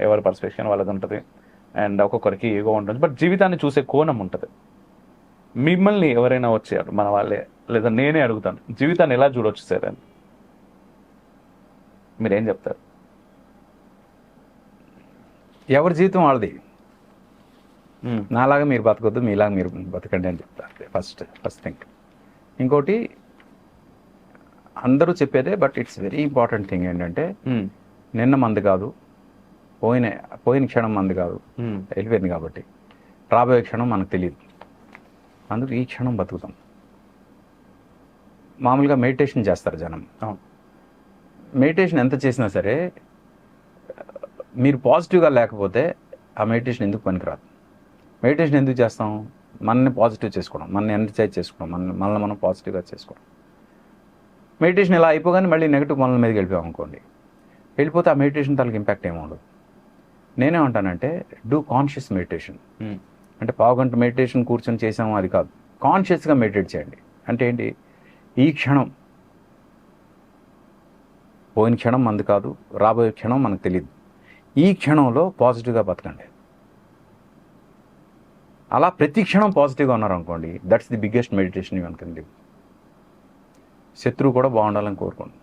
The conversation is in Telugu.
ఎవరి పర్స్పెక్షన్ వాళ్ళది ఉంటుంది, అండ్ ఒక్కొక్కరికి ఈగో ఉంటుంది. బట్ జీవితాన్ని చూసే కోణం ఉంటుంది. మిమ్మల్ని ఎవరైనా వచ్చారు మన వాళ్ళే, లేదా నేనే అడుగుతాను, జీవితాన్ని ఎలా చూడొచ్చు సార్ అని మీరేం చెప్తారు? ఎవరి జీవితం వాళ్ళది. నాలాగా మీరు బతకొద్దు, మీలాగా మీరు బతకండి అని చెప్తారు ఫస్ట్ థింగ్. ఇంకోటి అందరూ చెప్పేదే, but it's very important thing ఏంటంటే, నిన్న మంది కాదు, పోయిన క్షణం మంది కాదు, వెళ్ళిపోయింది కాబట్టి రాబోయే క్షణం మనకు తెలియదు. అందుకు ఈ క్షణం బతుకుతాం. మామూలుగా మెడిటేషన్ చేస్తారు జనం. మెడిటేషన్ ఎంత చేసినా సరే మీరు పాజిటివ్గా లేకపోతే ఆ మెడిటేషన్ ఎందుకు పనికిరాదు. మెడిటేషన్ ఎందుకు చేస్తాం? మనల్ని పాజిటివ్ చేసుకోవడం, మనల్ని ఎనర్జైజ్ చేసుకోవడం, మనల్ని మనం పాజిటివ్గా చేసుకోవడం. మెడిటేషన్ ఇలా అయిపోగానే మళ్ళీ నెగిటివ్ పనుల మీదకి వెళ్ళిపోయాం అనుకోండి, వెళ్ళిపోతే ఆ మెడిటేషన్ తనకి ఇంపాక్ట్ ఏముండదు. నేనేమంటానంటే డూ కాన్షియస్ మెడిటేషన్. అంటే పావుగంట మెడిటేషన్ కూర్చొని చేసాము అది కాదు, కాన్షియస్గా మెడిటేట్ చేయండి. అంటే ఏంటి? ఈ క్షణం, పోయిన క్షణం మంది కాదు, రాబోయే క్షణం మనకు తెలియదు. ఈ క్షణంలో పాజిటివ్గా బతకండి. అలా ప్రతి క్షణం పాజిటివ్గా ఉన్నారనుకోండి, that's the biggest meditation you can live. శత్రువు కూడా బాగుండాలని కోరుకోండి.